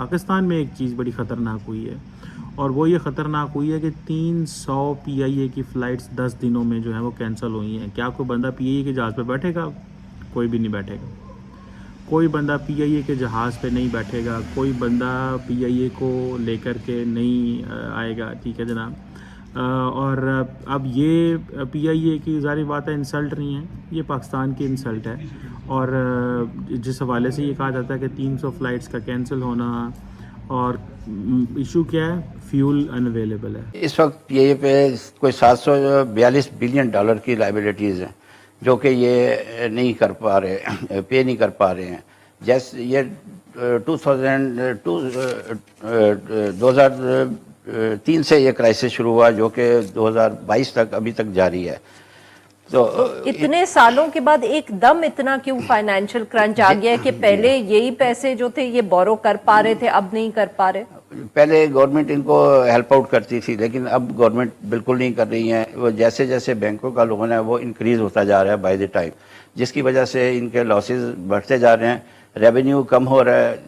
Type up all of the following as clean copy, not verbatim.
पाकिस्तान में एक चीज़ बड़ी ख़तरनाक हुई है, और वो ये ख़तरनाक हुई है कि 300 पीआईए की फ़्लाइट्स 10 दिनों में जो है वो कैंसिल हुई हैं। क्या कोई बंदा पीआईए के जहाज़ पे बैठेगा? कोई भी नहीं बैठेगा। कोई बंदा पीआईए के जहाज़ पे नहीं बैठेगा, कोई बंदा पीआईए को लेकर के नहीं आएगा, ठीक है जनाब। और अब ये पीआईए की ज़ाहिर बात है इंसल्ट नहीं है, ये पाकिस्तान की इंसल्ट है। और जिस हवाले से ये कहा जाता है कि 300 फ़्लाइट्स का कैंसिल होना, और इशू क्या है, फ्यूल अनअवेलेबल है। इस वक्त पीआईए पे कोई 742 बिलियन डॉलर की लाइबिलिटीज़ हैं जो कि ये नहीं कर पा रहे, पे नहीं कर पा रहे हैं। जैसे ये 2003 से ये क्राइसिस शुरू हुआ जो कि 2022 तक अभी तक जारी है। तो इतने सालों के बाद एकदम इतना क्यों फाइनेंशियल क्रंच आ गया है कि पहले यही पैसे जो थे ये बोरो कर पा रहे थे, अब नहीं कर पा रहे? पहले गवर्नमेंट इनको हेल्प आउट करती थी, लेकिन अब गवर्नमेंट बिल्कुल नहीं कर रही है। वो जैसे जैसे बैंकों का लोन है वो इंक्रीज़ होता जा रहा है बाय द टाइम, जिसकी वजह से इनके लॉसेस बढ़ते जा रहे हैं, रेवेन्यू कम हो रहा है,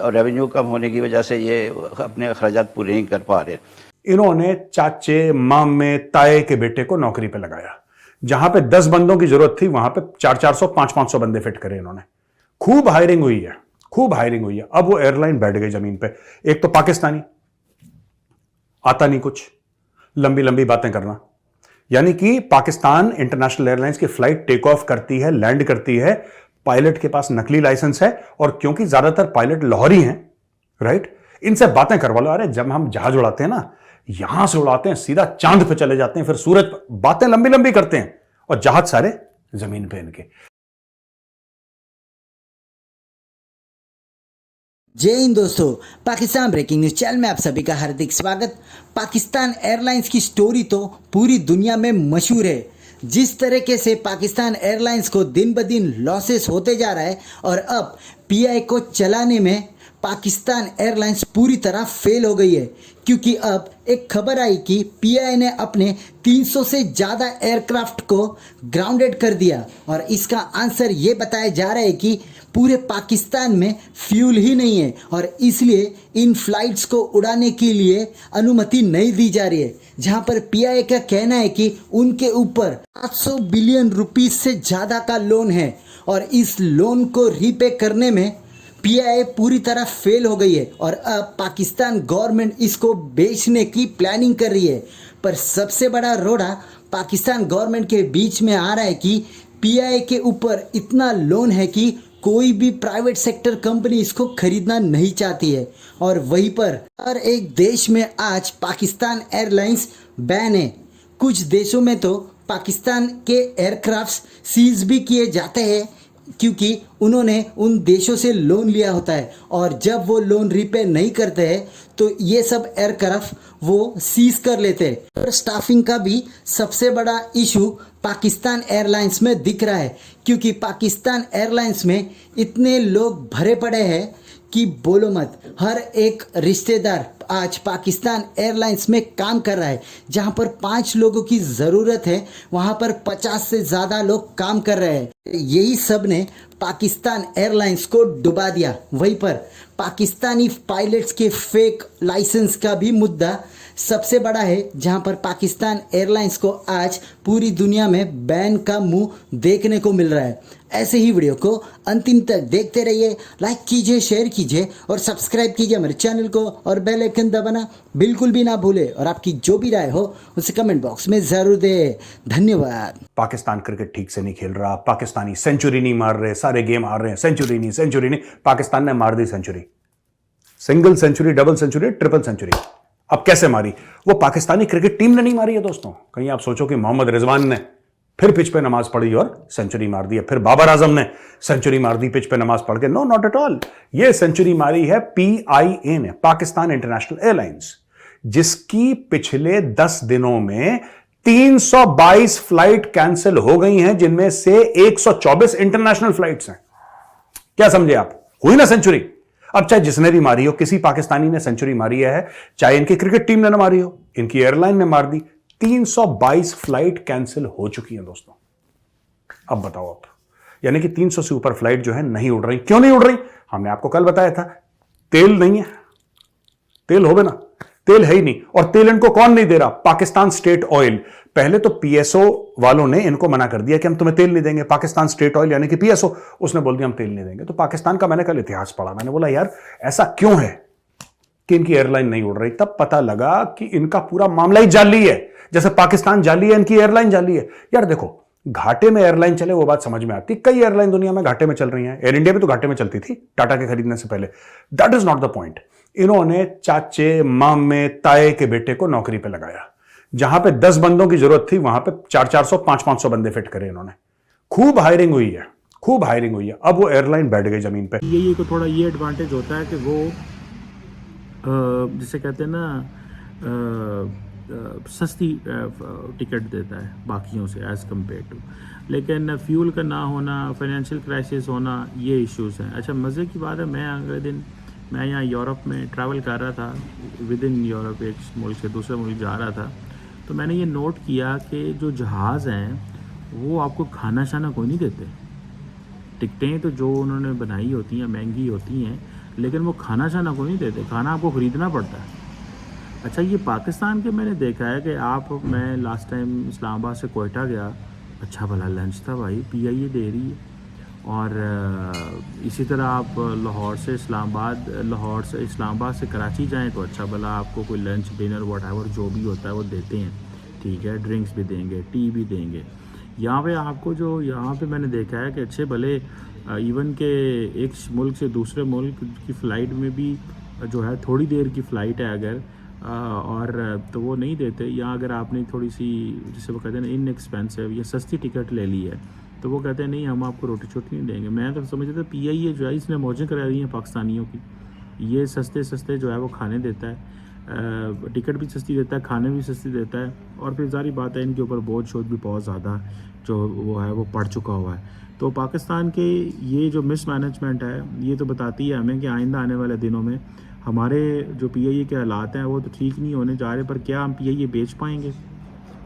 और रेवेन्यू कम होने की वजह से ये अपने अखराजात पूरे नहीं कर पा रहे। इन्होंने चाचे, मामे, ताए के बेटे को नौकरी पे लगाया। जहां पे 10 बंदों की जरूरत थी वहां पे 400-400, 500-500 बंदे फिट करे इन्होंने। खूब हायरिंग हुई है, खूब हायरिंग हुई है। अब वो एयरलाइन बैठ गई जमीन पे। एक तो पाकिस्तानी, आता नहीं कुछ, लंबी लंबी बातें करना। यानी कि पाकिस्तान इंटरनेशनल एयरलाइंस की फ्लाइट टेक ऑफ करती है, लैंड करती है, पायलट के पास नकली लाइसेंस है, और क्योंकि ज्यादातर पायलट लाहौरी हैं, राइट, इनसे बातें करवा लो। अरे जब हम जहाज उड़ाते हैं ना, यहां से उड़ाते हैं सीधा चांद पे चले जाते हैं, फिर सूरज, बातें लंबी लंबी करते हैं, और जहाज सारे जमीन पे इनके। जय हिंद दोस्तों, पाकिस्तान ब्रेकिंग न्यूज चैनल में आप सभी का हार्दिक स्वागत। पाकिस्तान एयरलाइंस की स्टोरी तो पूरी दुनिया में मशहूर है। जिस तरीके से पाकिस्तान एयरलाइंस को दिन ब दिन लॉसेस होते जा रहा है, और अब पीआई को चलाने में पाकिस्तान एयरलाइंस पूरी तरह फेल हो गई है, क्योंकि अब एक खबर आई कि पीआई ने अपने 300 से ज़्यादा एयरक्राफ्ट को ग्राउंडेड कर दिया। और इसका आंसर ये बताया जा रहा है कि पूरे पाकिस्तान में फ्यूल ही नहीं है, और इसलिए इन फ्लाइट्स को उड़ाने के लिए अनुमति नहीं दी जा रही है। जहां पर पीआई का कहना है कि उनके ऊपर 700 बिलियन रुपीस से ज़्यादा का लोन है, और इस लोन को रीपे करने में पीआई पूरी तरह फेल हो गई है, और अब पाकिस्तान गवर्नमेंट इसको बेचने की प्लानिंग कर रही है। पर सबसे बड़ा रोड़ा पाकिस्तान गवर्नमेंट के बीच में आ रहा है कि पीआई के ऊपर इतना लोन है कि कोई भी प्राइवेट सेक्टर कंपनी इसको खरीदना नहीं चाहती है। और वहीं पर हर एक देश में आज पाकिस्तान एयरलाइंस बैन है। कुछ देशों में तो पाकिस्तान के एयरक्राफ्ट्स सीज भी किए जाते हैं, क्योंकि उन्होंने उन देशों से लोन लिया होता है, और जब वो लोन रीपे नहीं करते हैं तो ये सब एयरक्राफ्ट वो सीज कर लेते हैं। और स्टाफिंग का भी सबसे बड़ा इशू पाकिस्तान एयरलाइंस में दिख रहा है, क्योंकि पाकिस्तान एयरलाइंस में इतने लोग भरे पड़े हैं कि बोलो मत। हर एक रिश्तेदार आज पाकिस्तान एयरलाइंस में काम कर रहा है। जहां पर 5 लोगों की ज़रूरत है, वहां पर 50 से ज़्यादा लोग काम कर रहे हैं। यही सब ने पाकिस्तान एयरलाइंस को डुबा दिया। वहीं पर पाकिस्तानी पायलट्स के फेक लाइसेंस का भी मुद्दा सबसे बड़ा है, जहां पर पाकिस्तान एयरलाइंस को आज पूरी दुनिया में बैन का मुंह देखने को मिल रहा है। ऐसे ही वीडियो को अंतिम तक देखते रहिए, लाइक कीजिए, शेयर कीजिए और सब्सक्राइब कीजिए हमारे चैनल को, और बेल आइकन दबाना बिल्कुल भी ना भूले। और आपकी जो भी राय हो उसे कमेंट बॉक्स में जरूर दे। धन्यवाद। पाकिस्तान क्रिकेट ठीक से नहीं खेल रहा, पाकिस्तानी सेंचुरी नहीं मार रहे, सारे गेम हार रहे हैं, सेंचुरी नहीं। पाकिस्तान ने मार दी century, single century, double century, triple century. अब कैसे मारी? वो पाकिस्तानी क्रिकेट टीम ने नहीं मारी है दोस्तों। कहीं आप सोचो कि मोहम्मद रिजवान ने फिर पिच पे नमाज पढ़ी और सेंचुरी मार दी है, फिर बाबर आजम ने सेंचुरी मार दी पिच पे नमाज पढ़ के। No, not at all. ये सेंचुरी मारी है पीआईए ने, पाकिस्तान इंटरनेशनल एयरलाइंस, जिसकी पिछले 10 दिनों में 322 फ्लाइट कैंसिल हो गई हैं, जिनमें से 124 इंटरनेशनल फ्लाइट्स हैं। क्या समझे आप? हुई ना सेंचुरी। अब चाहे जिसने भी मारी हो, किसी पाकिस्तानी ने सेंचुरी मारी है, चाहे इनकी क्रिकेट टीम ने ना मारी हो, इनकी एयरलाइन ने मार दी। 322 फ्लाइट कैंसिल हो चुकी हैं दोस्तों। अब बताओ आप, यानी कि 300 से ऊपर फ्लाइट जो है नहीं उड़ रही। क्यों नहीं उड़ रही? हमने आपको कल बताया था, तेल नहीं है, तेल होवे ना, तेल है ही नहीं। और तेल इनको कौन नहीं दे रहा? Pakistan state oil. पहले तो पीएसओ वालों ने इनको मना कर दिया कि हम तुम्हें तेल नहीं देंगे। पाकिस्तान स्टेट ऑयल यानी कि पीएसओ, उसने बोल दिया हम तेल नहीं देंगे। तो पाकिस्तान का मैंने कल इतिहास पढ़ा, मैंने बोला यार ऐसा क्यों है कि इनकी एयरलाइन नहीं उड़ रही। तब पता लगा कि इनका पूरा मामला ही जाली है। जैसे पाकिस्तान जाली है, इनकी एयरलाइन जाली है। यार देखो, घाटे में एयरलाइन चले वो बात समझ में आती, कई एयरलाइन दुनिया में घाटे में चल रही हैं। एयर इंडिया भी तो घाटे में चलती थी टाटा के खरीदने से पहले। That is not the point. इन्होंने चाचे, मामे, ताए के बेटे को नौकरी पे लगाया। जहां पे 10 बंदों की जरूरत थी वहां पे 400-400, 500-500 बंदे फिट करे इन्होंने। खूब हायरिंग हुई है, खूब हायरिंग हुई है। अब वो एयरलाइन बैठ गई जमीन पे। ये को थोड़ा ये एडवांटेज होता है कि वो जिसे कहते हैं ना सस्ती टिकट देता है बाकियों से एज़ कम्पेयर टू। लेकिन फ्यूल का ना होना, फाइनेंशियल क्राइसिस होना, ये इश्यूज़ हैं। अच्छा, मज़े की बात है, मैं अगले दिन मैं यहाँ यूरोप में ट्रैवल कर रहा था, विद इन यूरोप, एक मुल्क से दूसरे मुल्क जा रहा था। तो मैंने ये नोट किया कि जो जहाज़ हैं वो आपको खाना शाना कोई नहीं देते। टिकटें तो जो उन्होंने बनाई होती हैं महंगी होती हैं, लेकिन वो खाना शाना को नहीं देते, खाना आपको ख़रीदना पड़ता है। अच्छा, ये पाकिस्तान के मैंने देखा है कि मैं लास्ट टाइम इस्लामाबाद से कोयटा गया, अच्छा भला लंच था भाई, पीआईए दे रही है। और इसी तरह आप लाहौर से इस्लामाबाद से कराची जाएं तो अच्छा भला आपको कोई लंच, डिनर, व्हाटएवर जो भी होता है वो देते हैं, ठीक है। ड्रिंक्स भी देंगे, टी भी देंगे। यहाँ पे आपको जो यहाँ पे मैंने देखा है कि अच्छे भले इवन के एक मुल्क से दूसरे मुल्क की फ़्लाइट में भी जो है थोड़ी देर की फ़्लाइट है अगर और तो वो नहीं देते। या अगर आपने थोड़ी सी, जिसे वो कहते हैं ना, इनएक्सपेंसिव या सस्ती टिकट ले ली है तो वो कहते हैं नहीं, हम आपको रोटी छोटी नहीं देंगे। मैं तो समझता था पीआईए जो है इसने मौजें करा दी हैं पाकिस्तानियों की। ये सस्ते जो है वो खाने देता है, टिकट भी सस्ती देता है, खाने भी सस्ती देता है। और फिर सारी बात है इनके ऊपर बोझ शोझ भी बहुत ज़्यादा जो वो है वो पड़ चुका हुआ है। तो पाकिस्तान के ये जो मिसमैनेजमेंट है ये तो बताती है हमें कि आइंदा आने वाले दिनों में हमारे जो पीआईए के हालात हैं वो तो ठीक नहीं होने जा रहे। पर क्या हम पीआईए बेच पाएंगे?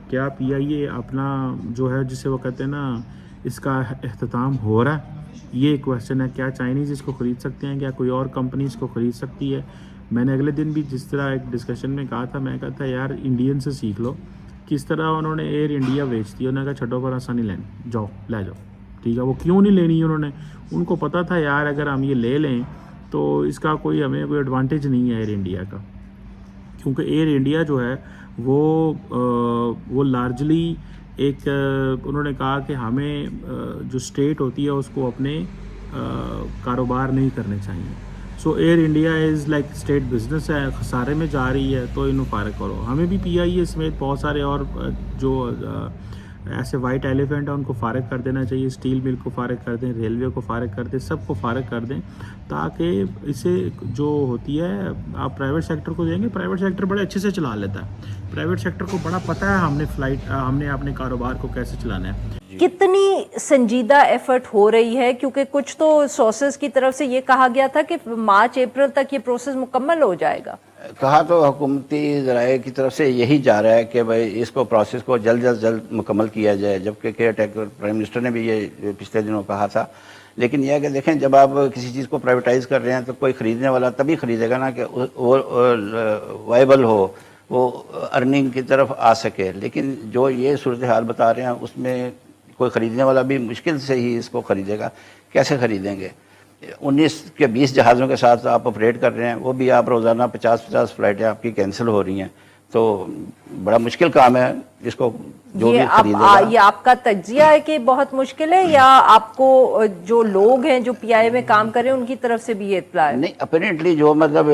क्या पीआईए अपना जो है, जिसे वो कहते हैं ना, इसका अख्ताम हो रहा है? ये क्वेश्चन है। क्या चाइनीज़ इसको ख़रीद सकते हैं? क्या कोई और कंपनी इसको ख़रीद सकती है? मैंने अगले दिन भी जिस तरह एक डिस्कशन में कहा था, मैं कहा था यार इंडियन से सीख लो, किस तरह उन्होंने एयर इंडिया बेच दी। उन्होंने कहा छठो पर आसानी लेनी, जाओ ले जाओ, ठीक है। वो क्यों नहीं लेनी उन्होंने? उनको पता था यार अगर हम ये ले लें तो इसका हमें कोई एडवांटेज नहीं है एयर इंडिया का, क्योंकि एयर इंडिया जो है वो लार्जली एक उन्होंने कहा कि हमें जो स्टेट होती है उसको अपने कारोबार नहीं करने चाहिए। सो air India is like estate business है, खसारे में जा रही है तो इन्हों फारग करो। हमें भी पीआईए समेत बहुत सारे और जो ऐसे वाइट एलिफेंट है उनको फारग कर देना चाहिए। स्टील मिल को फारग कर दें, रेलवे को फारग कर दें, सबको फारग कर दें, ताकि इसे जो होती है आप प्राइवेट सेक्टर को देंगे। प्राइवेट सेक्टर बड़े अच्छे से चला लेता है, प्राइवेट सेक्टर को बड़ा पता है हमने अपने कारोबार को कैसे चलाना है। कितनी संजीदा एफर्ट हो रही है? क्योंकि कुछ तो सोर्सेज की तरफ से ये कहा गया था कि मार्च अप्रैल तक ये प्रोसेस मुकम्मल हो जाएगा। कहा तो हुकूमती ज़राए की तरफ से यही जा रहा है कि भाई इसको प्रोसेस को जल्द मुकम्मल किया जाए, जबकि केयर टेकर प्राइम मिनिस्टर ने भी ये पिछले दिनों कहा था। लेकिन यह कि देखें, जब आप किसी चीज़ को प्राइवेटाइज़ कर रहे हैं तो कोई ख़रीदने वाला तभी ख़रीदेगा ना कि वो वाइबल हो, वो अर्निंग की तरफ आ सके। लेकिन जो ये सूरत हाल बता रहे हैं उसमें कोई ख़रीदने वाला भी मुश्किल से ही इसको ख़रीदेगा। कैसे ख़रीदेंगे? 19 के 20 जहाज़ों के साथ आप ऑपरेट कर रहे हैं, वो भी आप रोज़ाना 50-50 फ़्लाइटें आपकी कैंसिल हो रही हैं, तो बड़ा मुश्किल काम है इसको जो भी खरीदेगा। ये आपका तज्जिया है कि बहुत मुश्किल है, या आपको जो लोग हैं जो पीआईए में काम कर रहे हैं उनकी तरफ से भी ये इत्तला है? नहीं, अपरेंटली जो मतलब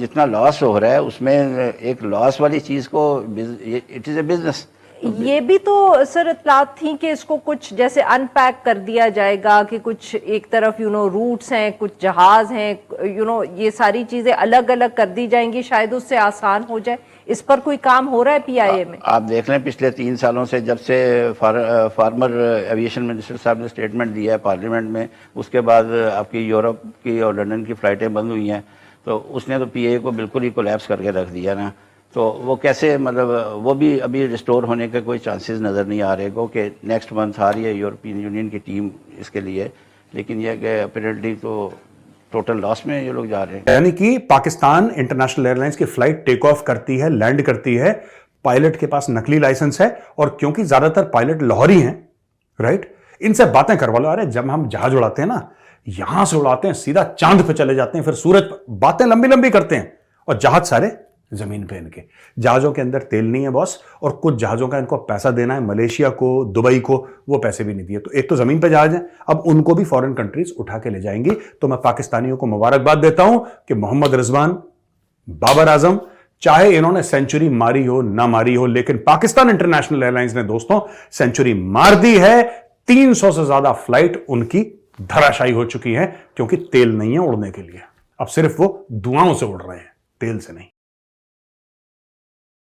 जितना लॉस हो रहा है उसमें एक लॉस वाली चीज़ को इट इज़ ए बिजनेस। ये भी तो सर इत्तलात थी कि इसको कुछ जैसे अनपैक कर दिया जाएगा, कि कुछ एक तरफ रूट्स हैं, कुछ जहाज हैं, ये सारी चीजें अलग अलग कर दी जाएंगी, शायद उससे आसान हो जाए। इस पर कोई काम हो रहा है पीआईए में? आप देख लें पिछले 3 सालों से, जब से फार्मर एविएशन मिनिस्टर साहब ने स्टेटमेंट दिया है पार्लियामेंट में, उसके बाद आपकी यूरोप की और लंदन की फ़्लाइटें बंद हुई हैं, तो उसने तो पीआईए को बिल्कुल ही कोलैप्स करके रख दिया ना। तो वो कैसे, मतलब वो भी अभी रिस्टोर होने के कोई चांसेस नज़र नहीं आ रहे कि नेक्स्ट मंथ आ रही है यूरोपियन यूनियन की टीम इसके लिए। लेकिन यह कि अपरेंटली तो टोटल लॉस में ये लोग जा रहे हैं। यानी कि पाकिस्तान इंटरनेशनल एयरलाइंस की फ्लाइट टेक ऑफ करती है, लैंड करती है, पायलट के पास नकली लाइसेंस है, और क्योंकि ज्यादातर पायलट लाहौरी हैं, राइट, इनसे बातें करवा लो। अरे जब हम जहाज उड़ाते हैं ना, यहां से उड़ाते हैं सीधा चांद पे चले जाते हैं, फिर सूरज पर, बातें लंबी लंबी करते हैं, और जहाज सारे जमीन पे इनके। जहाजों के अंदर तेल नहीं है बॉस, और कुछ जहाजों का इनको पैसा देना है मलेशिया को, दुबई को, वो पैसे भी नहीं दिए। तो एक तो जमीन पे जहाज है, अब उनको भी फॉरेन कंट्रीज उठा के ले जाएंगी। तो मैं पाकिस्तानियों को मुबारकबाद देता हूं कि मोहम्मद रिजवान, बाबर आजम, चाहे इन्होंने सेंचुरी मारी हो ना मारी हो, लेकिन पाकिस्तान इंटरनेशनल एयरलाइंस ने दोस्तों सेंचुरी मार दी है। 300 से ज्यादा फ्लाइट उनकी धराशायी हो चुकी है, क्योंकि तेल नहीं है उड़ने के लिए। अब सिर्फ वो धुआं से उड़ रहे हैं, तेल से नहीं।